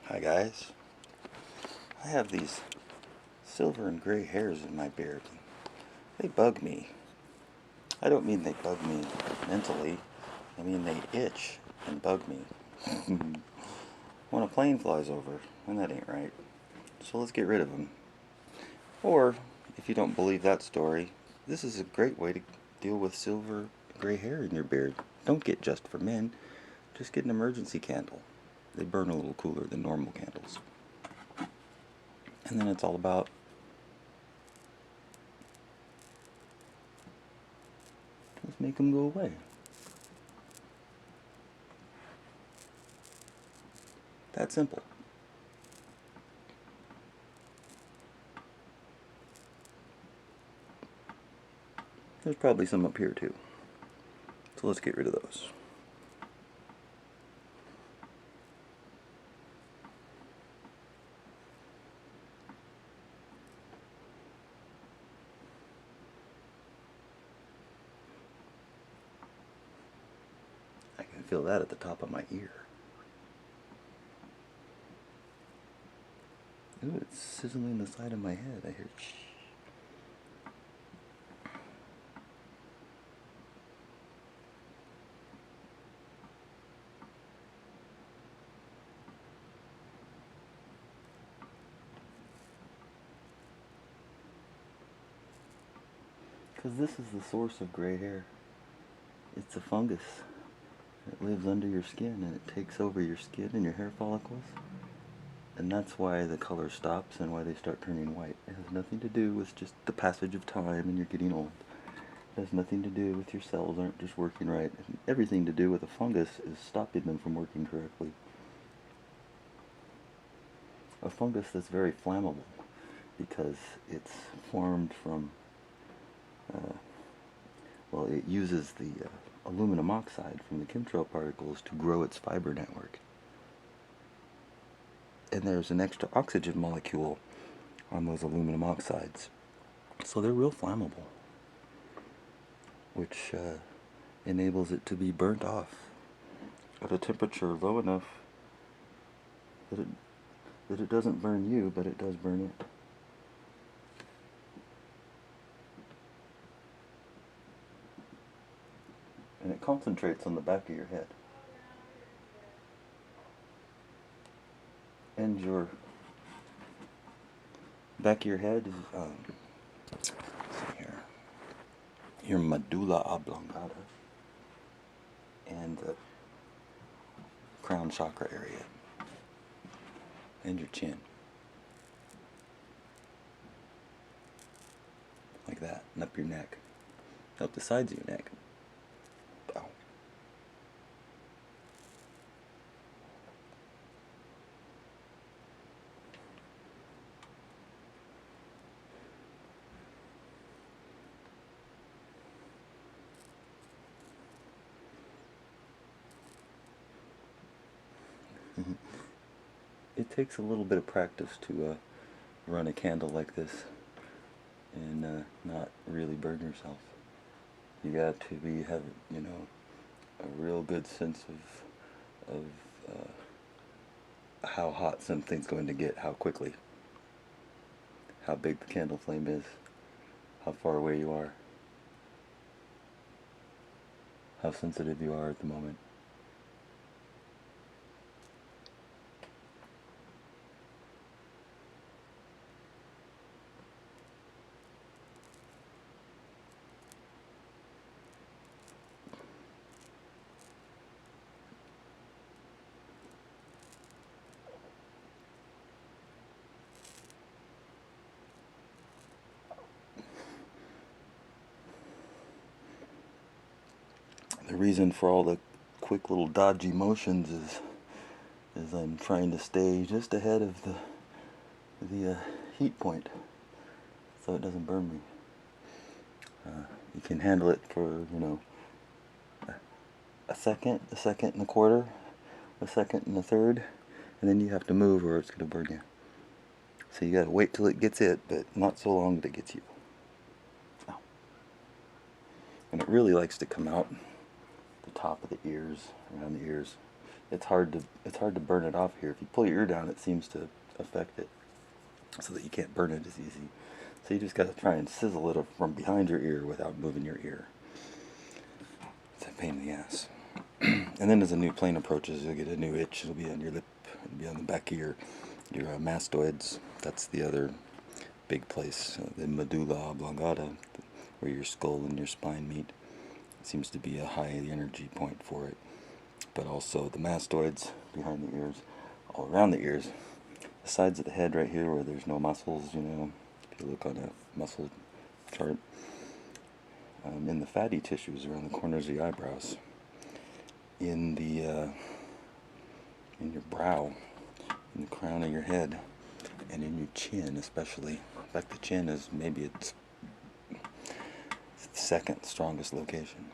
Hi guys. I have these silver and gray hairs in my beard. They bug me. I don't mean they bug me mentally. I mean they itch and bug me. When a plane flies over, and that ain't right. So let's get rid of them. Or, if you don't believe that story, this is a great way to deal with silver and gray hair in your beard. Don't get just for men. Just get an emergency candle. They burn a little cooler than normal candles. And then it's all about let's make them go away. That simple. There's probably some up here too. So let's get rid of those. I can feel that at the top of my ear. Ooh, it's sizzling the side of my head. I hear shh. Because this is the source of gray hair. It's a fungus. It lives under your skin and it takes over your skin and your hair follicles. And that's why the color stops and why they start turning white. It has nothing to do with just the passage of time and you're getting old. It has nothing to do with your cells aren't just working right. Everything to do with a fungus is stopping them from working correctly. A fungus that's very flammable because it's formed from, well, it uses the aluminum oxide from the chemtrail particles to grow its fiber network. And there's an extra oxygen molecule on those aluminum oxides. So they're real flammable, which enables it to be burnt off at a temperature low enough that it doesn't burn you, but it does burn it. And it concentrates on the back of your head. And your back of your head is, let's see here, your medulla oblongata and the crown chakra area and your chin. Like that, and up your neck, up the sides of your neck. Ow. It takes a little bit of practice to run a candle like this and not really burn yourself. You got to have a real good sense of how hot something's going to get, how quickly, how big the candle flame is, how far away you are, how sensitive you are at the moment. The reason for all the quick little dodgy motions is I'm trying to stay just ahead of the heat point so it doesn't burn me. You can handle it for, a second and a quarter, a second and a third, and then you have to move or it's going to burn you. So you got to wait till it gets it, but not so long that it gets you. Ow. And it really likes to come out the top of the ears, around the ears. it's hard to burn it off here. If you pull your ear down, it seems to affect it, so that you can't burn it as easy. So you just got to try and sizzle it from behind your ear without moving your ear. It's a pain in the ass. And then as the new plane approaches, you'll get a new itch. It'll be on your lip. It'll be on the back of your mastoids. That's the other big place, the medulla oblongata, where your skull and your spine meet. It seems to be a high energy point for it. But also the mastoids behind the ears, all around the ears, the sides of the head right here where there's no muscles, you know, if you look on a muscle chart, in the fatty tissues around the corners of the eyebrows, in your brow, in the crown of your head, and in your chin especially. In fact, the chin is maybe its second strongest location.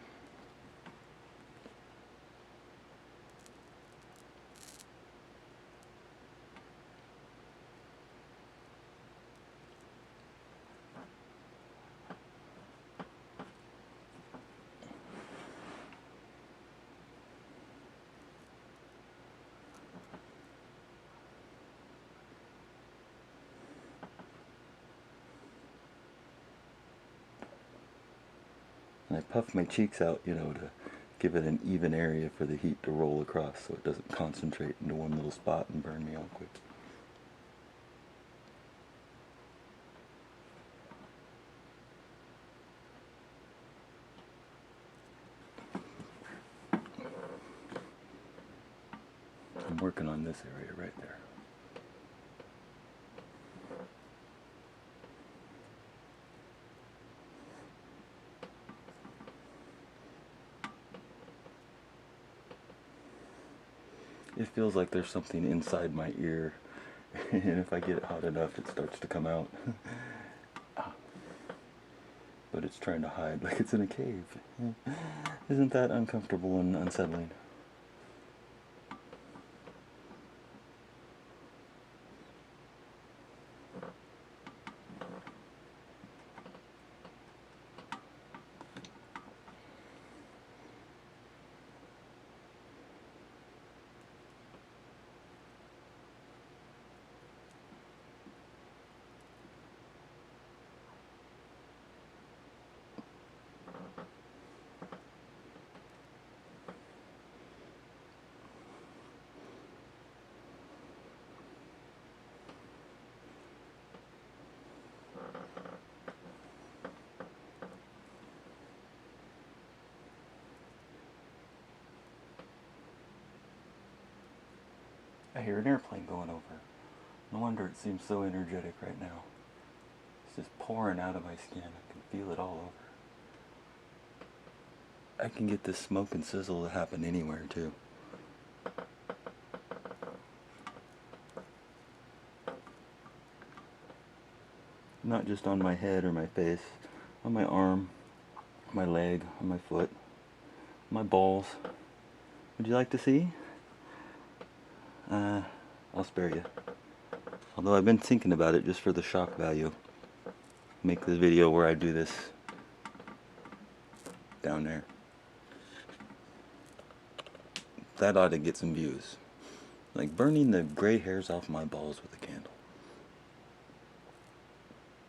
And I puff my cheeks out, you know, to give it an even area for the heat to roll across so it doesn't concentrate into one little spot and burn me all quick. I'm working on this area right there. It feels like there's something inside my ear, and if I get it hot enough, it starts to come out. But it's trying to hide like it's in a cave. Isn't that uncomfortable and unsettling? I hear an airplane going over. No wonder it seems so energetic right now. It's just pouring out of my skin. I can feel it all over. I can get this smoke and sizzle to happen anywhere too. Not just on my head or my face, on my arm, my leg, on my foot, my balls. Would you like to see? I'll spare you. Although I've been thinking about it just for the shock value. Make the video where I do this down there. That ought to get some views. Like burning the gray hairs off my balls with a candle.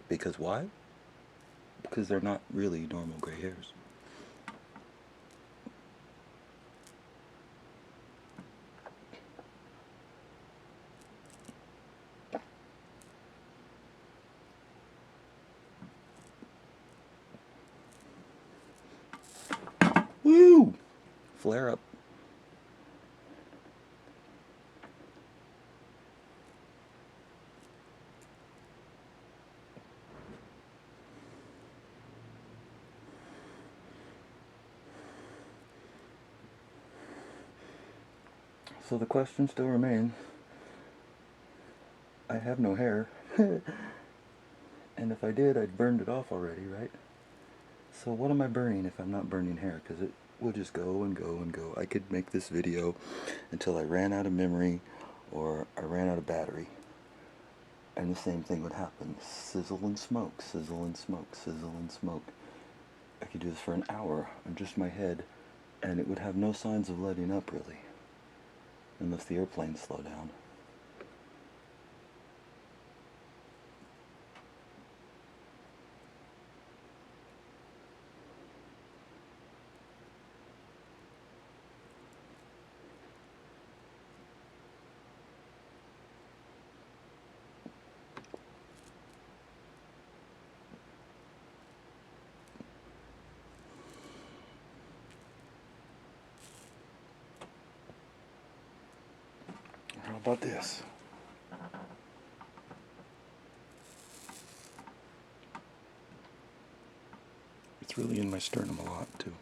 Because why? Because they're not really normal gray hairs. Woo! Flare up. So the question still remains. I have no hair. And if I did, I'd burned it off already, right? So what am I burning if I'm not burning hair? Because it will just go and go and go. I could make this video until I ran out of memory or I ran out of battery. And the same thing would happen. Sizzle and smoke, sizzle and smoke, sizzle and smoke. I could do this for an hour on just my head, and it would have no signs of letting up, really. unless the airplanes slow down. How about this? It's really in my sternum a lot, too.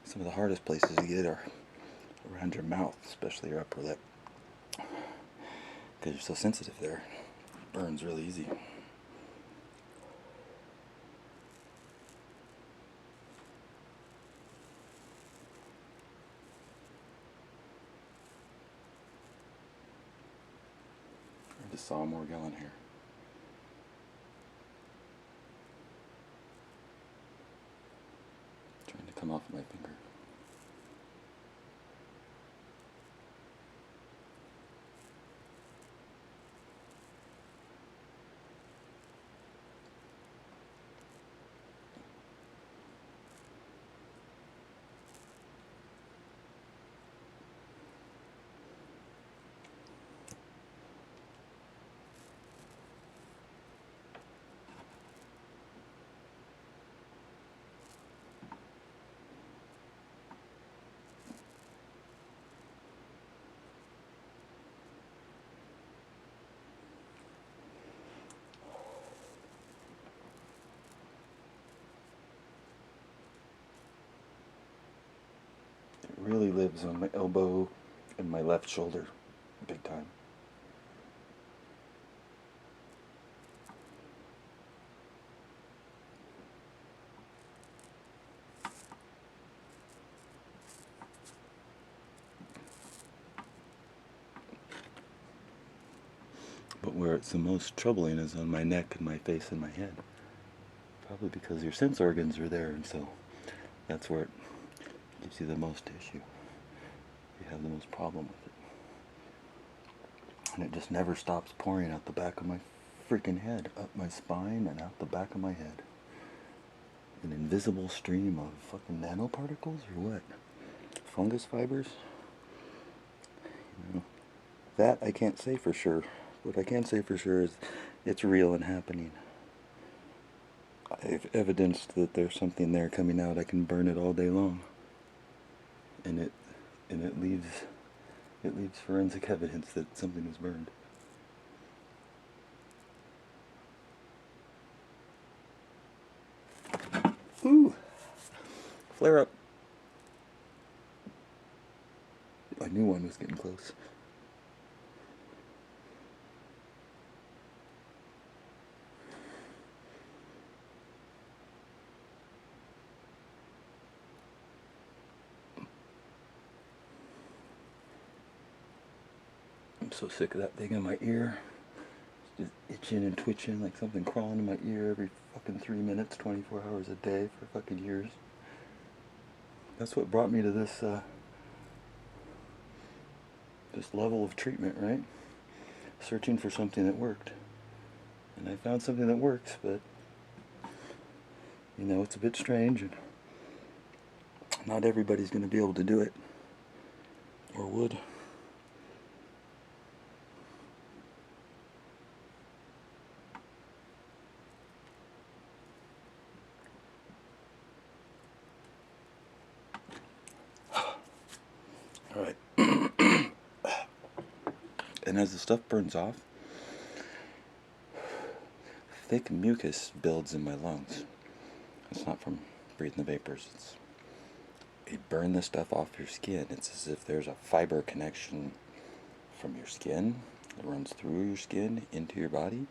Some of the hardest places to get are around your mouth, especially your upper lip, because you're so sensitive there. It burns really easy. I just saw more gallon here. Trying to come off my finger. It really lives on my elbow and my left shoulder, big time. But where it's the most troubling is on my neck and my face and my head. Probably because your sense organs are there, and so that's where it gives you the most issue. You have the most problem with it. And it just never stops pouring out the back of my freaking head, up my spine and out the back of my head. An invisible stream of fucking nanoparticles or what? Fungus fibers? You know, that I can't say for sure. What I can say for sure is it's real and happening. I've evidenced that there's something there coming out. I can burn it all day long. And it leaves forensic evidence that something was burned. Ooh! Flare up. I knew one was getting close. I'm so sick of that thing in my ear. It's just itching and twitching like something crawling in my ear every fucking 3 minutes, 24 hours a day for fucking years. That's what brought me to this level of treatment, right? Searching for something that worked. And I found something that works, but you know, it's a bit strange and not everybody's going to be able to do it. Or would. Alright. And as the stuff burns off, thick mucus builds in my lungs. It's not from breathing the vapors. You burn the stuff off your skin. It's as if there's a fiber connection from your skin that runs through your skin into your body,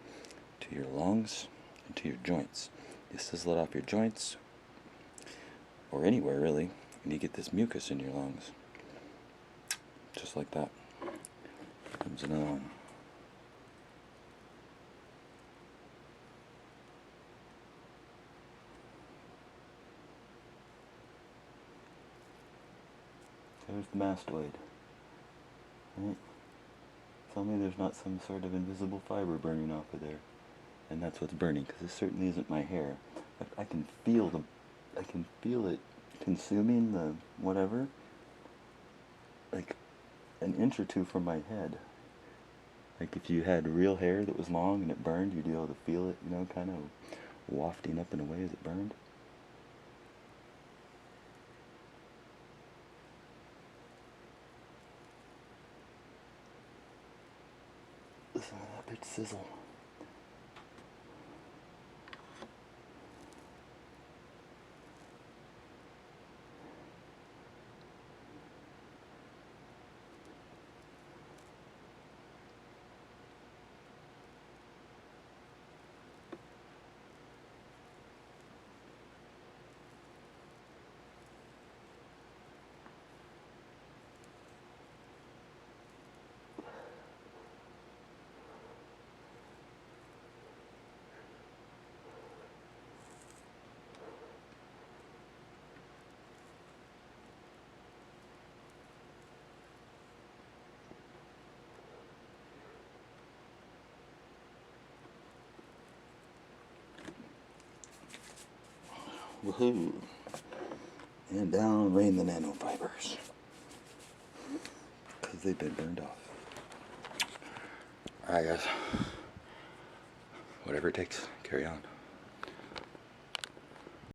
to your lungs, and to your joints. You sizzle it off your joints, or anywhere really, and you get this mucus in your lungs. Just like that. Here comes another one. There's the mastoid. Right? Tell me there's not some sort of invisible fiber burning off of there. And that's what's burning, because this certainly isn't my hair. I can feel it consuming the whatever, like an inch or two from my head. Like if you had real hair that was long and it burned, you'd be able to feel it, kind of wafting up in a way as it burned. Listen to that bitch sizzle. Woohoo! And down rain the nanofibers, because they've been burned off. Alright guys, whatever it takes, carry on.